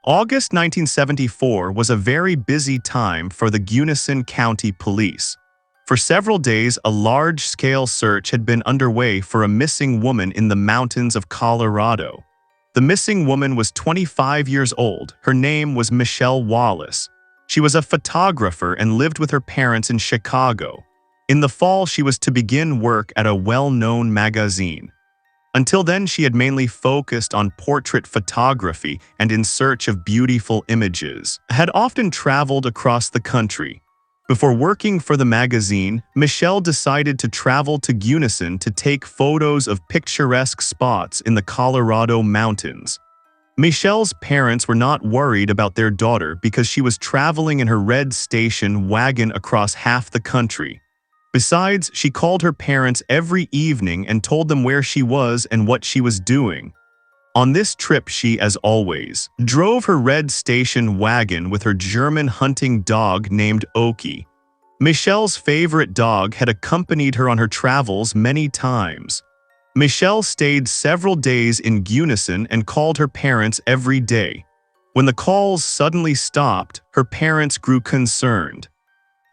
August 1974 was a very busy time for the Gunnison County Police. For several days, a large-scale search had been underway for a missing woman in the mountains of Colorado. The missing woman was 25 years old. Her name was Michelle Wallace. She was a photographer and lived with her parents in Chicago. In the fall, she was to begin work at a well-known magazine. Until then, she had mainly focused on portrait photography and in search of beautiful images, had often traveled across the country. Before working for the magazine, Michelle decided to travel to Gunnison to take photos of picturesque spots in the Colorado mountains. Michelle's parents were not worried about their daughter because she was traveling in her red station wagon across half the country. Besides, she called her parents every evening and told them where she was and what she was doing. On this trip, she, as always, drove her red station wagon with her German hunting dog named Oki. Michelle's favorite dog had accompanied her on her travels many times. Michelle stayed several days in Gunnison and called her parents every day. When the calls suddenly stopped, her parents grew concerned.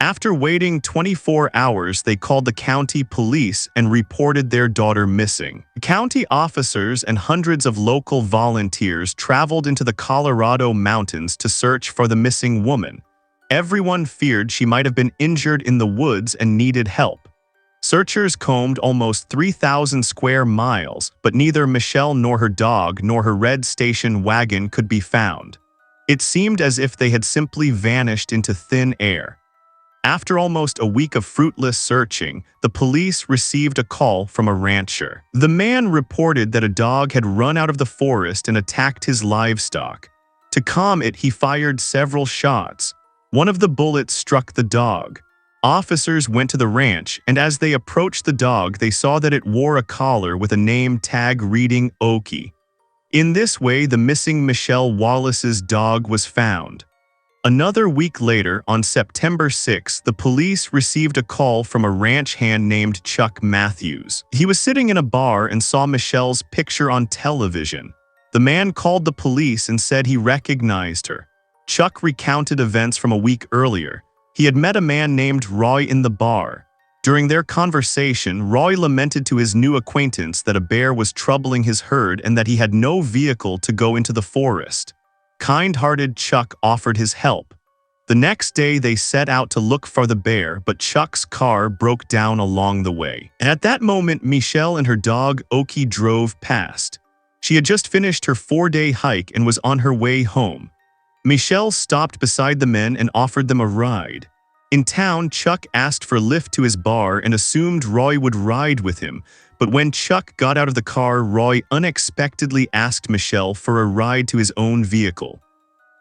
After waiting 24 hours, they called the county police and reported their daughter missing. County officers and hundreds of local volunteers traveled into the Colorado mountains to search for the missing woman. Everyone feared she might have been injured in the woods and needed help. Searchers combed almost 3,000 square miles, but neither Michelle nor her dog nor her red station wagon could be found. It seemed as if they had simply vanished into thin air. After almost a week of fruitless searching, the police received a call from a rancher. The man reported that a dog had run out of the forest and attacked his livestock. To calm it, he fired several shots. One of the bullets struck the dog. Officers went to the ranch, and as they approached the dog, they saw that it wore a collar with a name tag reading Oki. In this way, the missing Michelle Wallace's dog was found. Another week later, on September 6, the police received a call from a ranch hand named Chuck Matthews. He was sitting in a bar and saw Michelle's picture on television. The man called the police and said he recognized her. Chuck recounted events from a week earlier. He had met a man named Roy in the bar. During their conversation, Roy lamented to his new acquaintance that a bear was troubling his herd and that he had no vehicle to go into the forest. Kind-hearted Chuck offered his help. The next day, they set out to look for the bear, but Chuck's car broke down along the way. At that moment, Michelle and her dog Oki drove past. She had just finished her 4-day hike and was on her way home. Michelle stopped beside the men and offered them a ride. In town, Chuck asked for a lift to his bar and assumed Roy would ride with him. But when Chuck got out of the car, Roy unexpectedly asked Michelle for a ride to his own vehicle.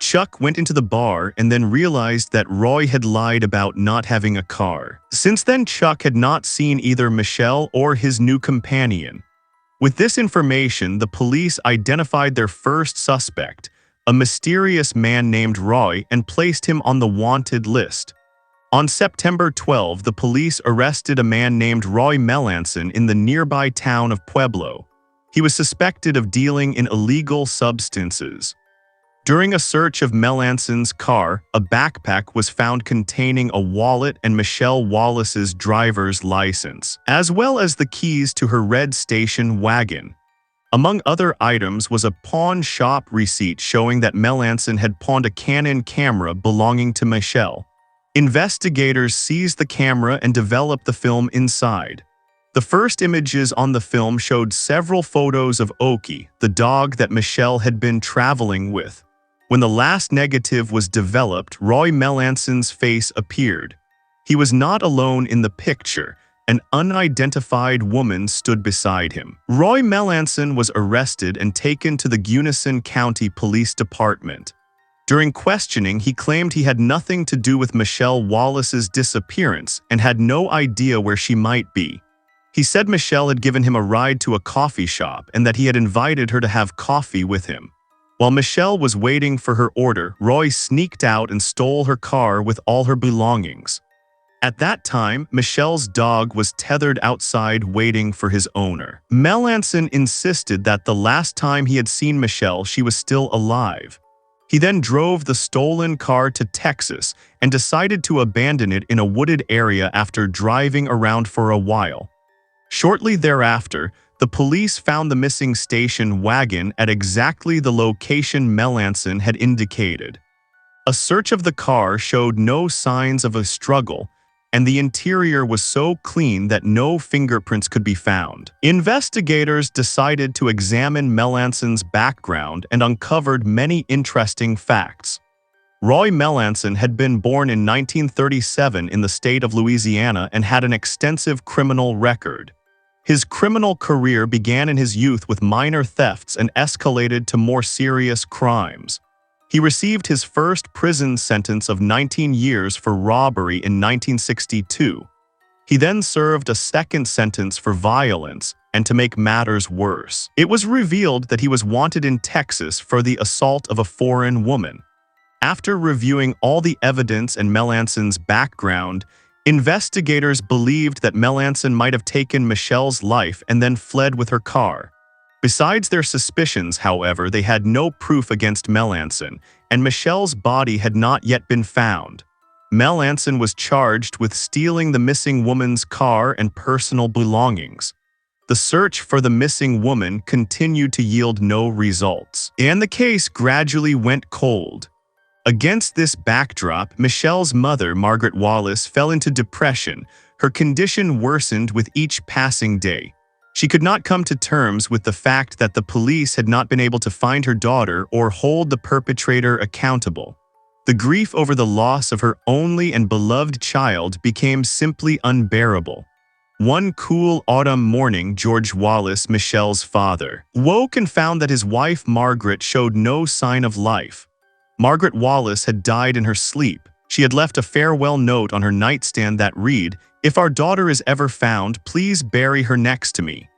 Chuck went into the bar and then realized that Roy had lied about not having a car. Since then, Chuck had not seen either Michelle or his new companion. With this information, the police identified their first suspect, a mysterious man named Roy, and placed him on the wanted list. On September 12, the police arrested a man named Roy Melanson in the nearby town of Pueblo. He was suspected of dealing in illegal substances. During a search of Melanson's car, a backpack was found containing a wallet and Michelle Wallace's driver's license, as well as the keys to her red station wagon. Among other items was a pawn shop receipt showing that Melanson had pawned a Canon camera belonging to Michelle. Investigators seized the camera and developed the film inside. The first images on the film showed several photos of Oki, the dog that Michelle had been traveling with. When the last negative was developed, Roy Melanson's face appeared. He was not alone in the picture. An unidentified woman stood beside him. Roy Melanson was arrested and taken to the Gunnison County Police Department. During questioning, he claimed he had nothing to do with Michelle Wallace's disappearance and had no idea where she might be. He said Michelle had given him a ride to a coffee shop and that he had invited her to have coffee with him. While Michelle was waiting for her order, Roy sneaked out and stole her car with all her belongings. At that time, Michelle's dog was tethered outside waiting for his owner. Melanson insisted that the last time he had seen Michelle, she was still alive. He then drove the stolen car to Texas and decided to abandon it in a wooded area after driving around for a while. Shortly thereafter, the police found the missing station wagon at exactly the location Melanson had indicated. A search of the car showed no signs of a struggle, and the interior was so clean that no fingerprints could be found. Investigators decided to examine Melanson's background and uncovered many interesting facts. Roy Melanson had been born in 1937 in the state of Louisiana and had an extensive criminal record. His criminal career began in his youth with minor thefts and escalated to more serious crimes. He received his first prison sentence of 19 years for robbery in 1962. He then served a second sentence for violence, and to make matters worse, it was revealed that he was wanted in Texas for the assault of a foreign woman. After reviewing all the evidence and Melanson's background, investigators believed that Melanson might have taken Michele's life and then fled with her car. Besides their suspicions, however, they had no proof against Melanson, and Michele's body had not yet been found. Melanson was charged with stealing the missing woman's car and personal belongings. The search for the missing woman continued to yield no results, and the case gradually went cold. Against this backdrop, Michele's mother, Margaret Wallace, fell into depression. Her condition worsened with each passing day. She could not come to terms with the fact that the police had not been able to find her daughter or hold the perpetrator accountable. The grief over the loss of her only and beloved child became simply unbearable. One cool autumn morning, George Wallace, Michele's father, woke and found that his wife Margaret showed no sign of life. Margaret Wallace had died in her sleep. She had left a farewell note on her nightstand that read, "If our daughter is ever found, please bury her next to me."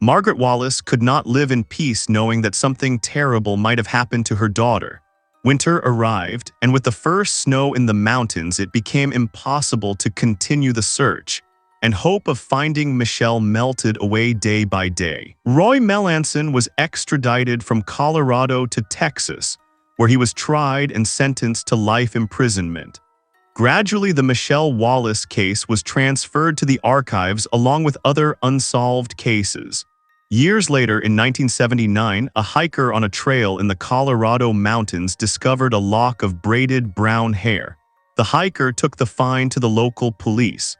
Margaret Wallace could not live in peace knowing that something terrible might have happened to her daughter. Winter arrived, and with the first snow in the mountains, it became impossible to continue the search, and hope of finding Michele melted away day by day. Roy Melanson was extradited from Colorado to Texas, where he was tried and sentenced to life imprisonment. Gradually, the Michelle Wallace case was transferred to the archives along with other unsolved cases. Years later, in 1979, a hiker on a trail in the Colorado mountains discovered a lock of braided brown hair. The hiker took the find to the local police.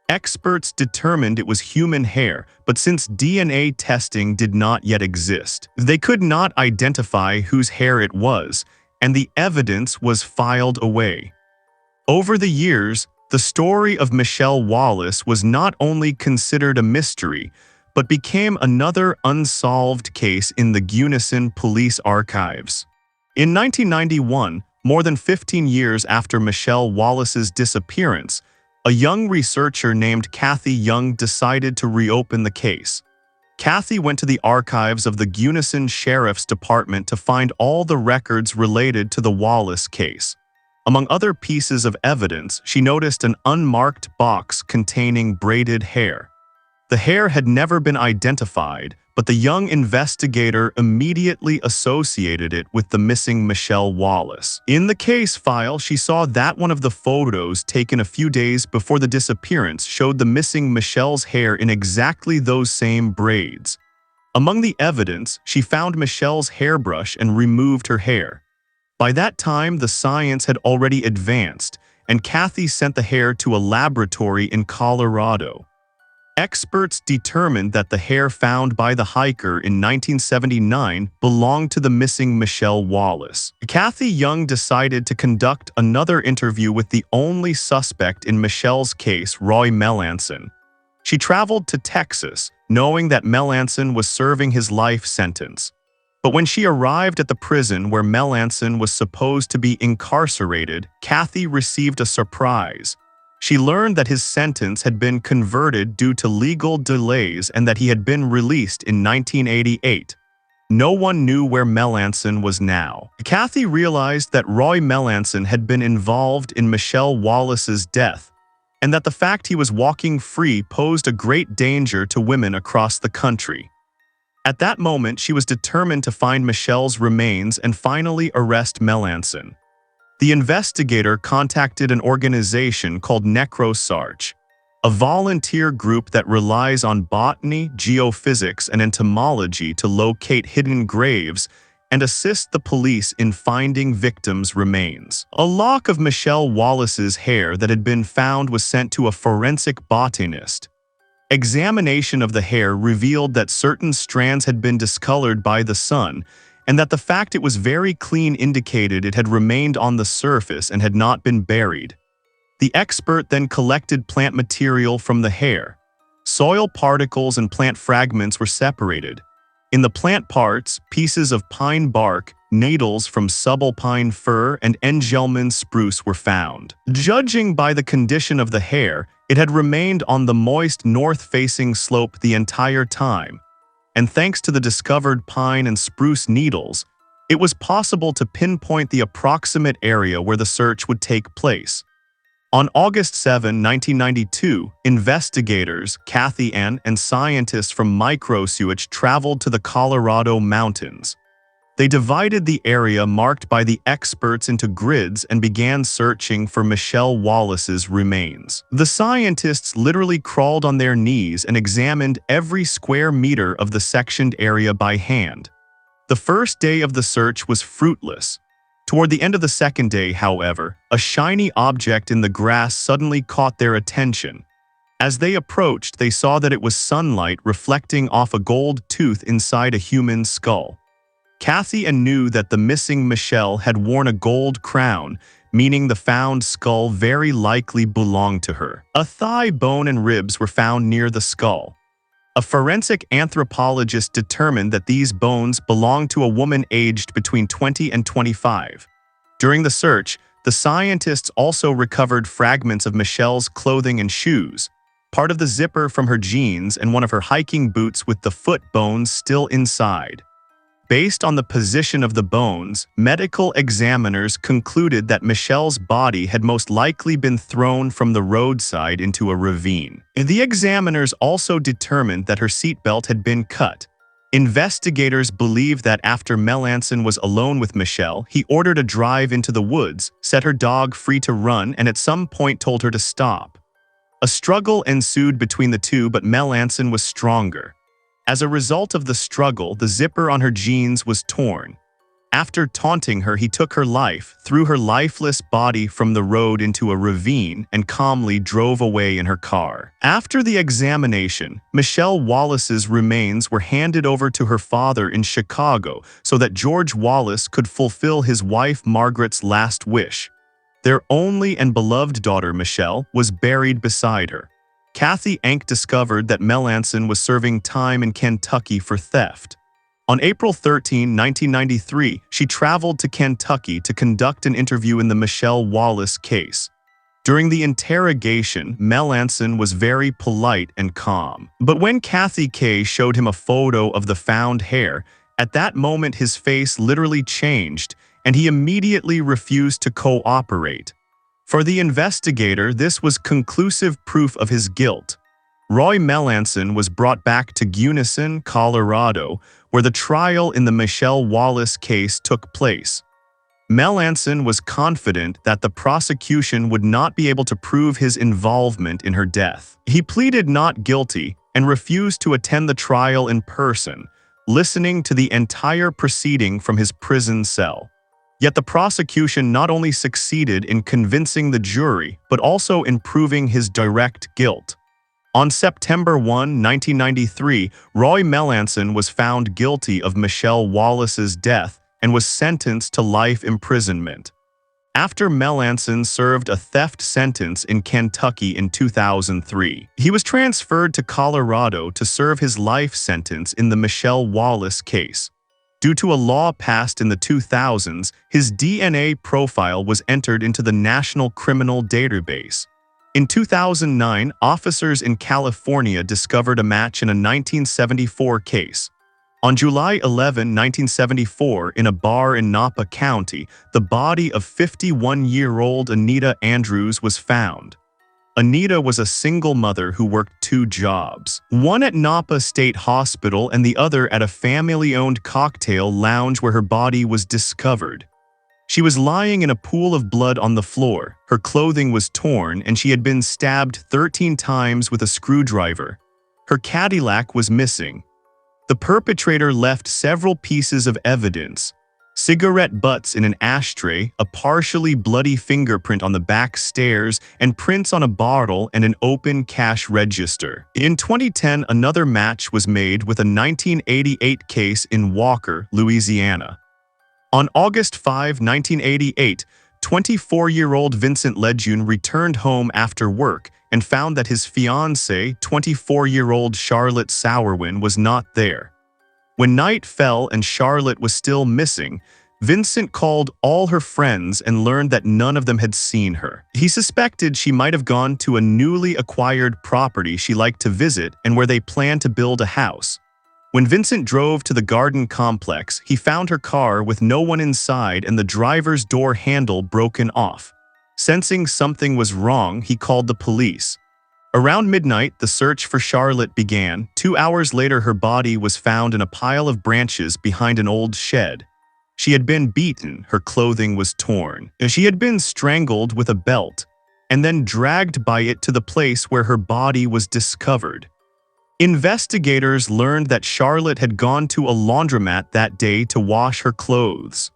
Experts determined it was human hair, but since DNA testing did not yet exist, they could not identify whose hair it was, and the evidence was filed away. Over the years, the story of Michelle Wallace was not only considered a mystery, but became another unsolved case in the Gunnison Police Archives. In 1991, more than 15 years after Michelle Wallace's disappearance, a young researcher named Kathy Young decided to reopen the case. Kathy went to the archives of the Gunnison Sheriff's Department to find all the records related to the Wallace case. Among other pieces of evidence, she noticed an unmarked box containing braided hair. The hair had never been identified, but the young investigator immediately associated it with the missing Michelle Wallace. In the case file, she saw that one of the photos taken a few days before the disappearance showed the missing Michelle's hair in exactly those same braids. Among the evidence, she found Michelle's hairbrush and removed her hair. By that time, the science had already advanced, and Kathy sent the hair to a laboratory in Colorado. Experts determined that the hair found by the hiker in 1979 belonged to the missing Michelle Wallace. Kathy Young decided to conduct another interview with the only suspect in Michelle's case, Roy Melanson. She traveled to Texas, knowing that Melanson was serving his life sentence. But when she arrived at the prison where Melanson was supposed to be incarcerated, Kathy received a surprise. She learned that his sentence had been converted due to legal delays and that he had been released in 1988. No one knew where Melanson was now. Kathy realized that Roy Melanson had been involved in Michelle Wallace's death, and that the fact he was walking free posed a great danger to women across the country. At that moment, she was determined to find Michelle's remains and finally arrest Melanson. The investigator contacted an organization called NecroSarch, a volunteer group that relies on botany, geophysics, and entomology to locate hidden graves and assist the police in finding victims' remains. A lock of Michelle Wallace's hair that had been found was sent to a forensic botanist. Examination of the hair revealed that certain strands had been discolored by the sun, and that the fact it was very clean indicated it had remained on the surface and had not been buried. The expert then collected plant material from the hair. Soil particles and plant fragments were separated. In the plant parts, pieces of pine bark, needles from subalpine fir, and Engelmann spruce were found. Judging by the condition of the hair, it had remained on the moist north-facing slope the entire time, and thanks to the discovered pine and spruce needles, it was possible to pinpoint the approximate area where the search would take place. On August 7, 1992, investigators, Kathy Ann, and scientists from MicroSewage traveled to the Colorado mountains. They divided the area marked by the experts into grids and began searching for Michelle Wallace's remains. The scientists literally crawled on their knees and examined every square meter of the sectioned area by hand. The first day of the search was fruitless. Toward the end of the second day, however, a shiny object in the grass suddenly caught their attention. As they approached, they saw that it was sunlight reflecting off a gold tooth inside a human skull. Kathy Ann knew that the missing Michelle had worn a gold crown, meaning the found skull very likely belonged to her. A thigh bone and ribs were found near the skull. A forensic anthropologist determined that these bones belonged to a woman aged between 20 and 25. During the search, the scientists also recovered fragments of Michelle's clothing and shoes, part of the zipper from her jeans, and one of her hiking boots with the foot bones still inside. Based on the position of the bones, medical examiners concluded that Michelle's body had most likely been thrown from the roadside into a ravine. The examiners also determined that her seatbelt had been cut. Investigators believe that after Melanson was alone with Michelle, he ordered a drive into the woods, set her dog free to run, and at some point told her to stop. A struggle ensued between the two, but Melanson was stronger. As a result of the struggle, the zipper on her jeans was torn. After taunting her, he took her life, threw her lifeless body from the road into a ravine, and calmly drove away in her car. After the examination, Michelle Wallace's remains were handed over to her father in Chicago so that George Wallace could fulfill his wife Margaret's last wish. Their only and beloved daughter, Michele, was buried beside her. Kathy Ann discovered that Melanson was serving time in Kentucky for theft. On April 13, 1993, she traveled to Kentucky to conduct an interview in the Michelle Wallace case. During the interrogation, Melanson was very polite and calm. But when Kathy K showed him a photo of the found hair, at that moment his face literally changed, and he immediately refused to cooperate. For the investigator, this was conclusive proof of his guilt. Roy Melanson was brought back to Gunnison, Colorado, where the trial in the Michelle Wallace case took place. Melanson was confident that the prosecution would not be able to prove his involvement in her death. He pleaded not guilty and refused to attend the trial in person, listening to the entire proceeding from his prison cell. Yet the prosecution not only succeeded in convincing the jury, but also in proving his direct guilt. On September 1, 1993, Roy Melanson was found guilty of Michelle Wallace's death and was sentenced to life imprisonment. After Melanson served a theft sentence in Kentucky in 2003, he was transferred to Colorado to serve his life sentence in the Michelle Wallace case. Due to a law passed in the 2000s, his DNA profile was entered into the National Criminal Database. In 2009, officers in California discovered a match in a 1974 case. On July 11, 1974, in a bar in Napa County, the body of 51-year-old Anita Andrews was found. Anita was a single mother who worked two jobs, one at Napa State Hospital and the other at a family-owned cocktail lounge where her body was discovered. She was lying in a pool of blood on the floor, her clothing was torn, and she had been stabbed 13 times with a screwdriver. Her Cadillac was missing. The perpetrator left several pieces of evidence: cigarette butts in an ashtray, a partially bloody fingerprint on the back stairs, and prints on a bottle and an open cash register. In 2010, another match was made with a 1988 case in Walker, Louisiana. On August 5, 1988, 24-year-old Vincent Lejeune returned home after work and found that his fiancée, 24-year-old Charlotte Sauerwein, was not there. When night fell and Charlotte was still missing, Vincent called all her friends and learned that none of them had seen her. He suspected she might have gone to a newly acquired property she liked to visit and where they planned to build a house. When Vincent drove to the garden complex, he found her car with no one inside and the driver's door handle broken off. Sensing something was wrong, he called the police. Around midnight, the search for Charlotte began. 2 hours later, her body was found in a pile of branches behind an old shed. She had been beaten, her clothing was torn. She had been strangled with a belt, and then dragged by it to the place where her body was discovered. Investigators learned that Charlotte had gone to a laundromat that day to wash her clothes.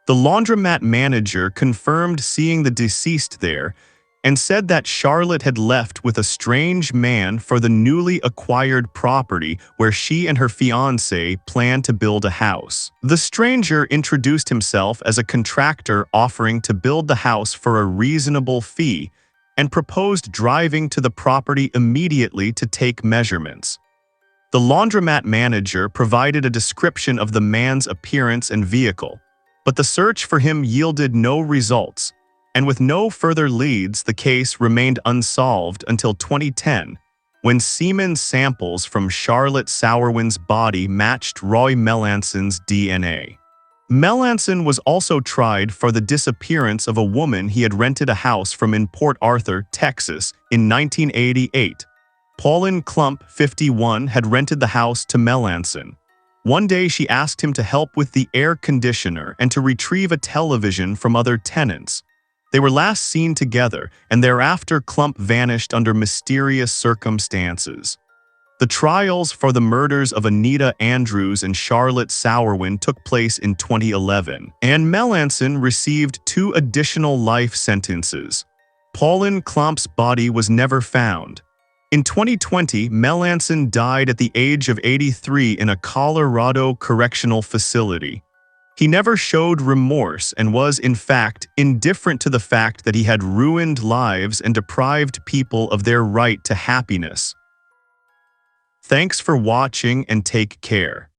The laundromat manager confirmed seeing the deceased there and said that Charlotte had left with a strange man for the newly acquired property where she and her fiancé planned to build a house. The stranger introduced himself as a contractor offering to build the house for a reasonable fee and proposed driving to the property immediately to take measurements. The laundromat manager provided a description of the man's appearance and vehicle, but the search for him yielded no results, and with no further leads, the case remained unsolved until 2010, when semen samples from Charlotte Sauerwein's body matched Roy Melanson's DNA. Melanson was also tried for the disappearance of a woman he had rented a house from in Port Arthur, Texas, in 1988. Pauline Klump, 51, had rented the house to Melanson. One day she asked him to help with the air conditioner and to retrieve a television from other tenants. They were last seen together, and thereafter Klump vanished under mysterious circumstances. The trials for the murders of Anita Andrews and Charlotte Sauerwein took place in 2011, and Melanson received 2 additional life sentences. Pauline Klump's body was never found. In 2020, Melanson died at the age of 83 in a Colorado correctional facility. He never showed remorse and was, in fact, indifferent to the fact that he had ruined lives and deprived people of their right to happiness. Thanks for watching and take care.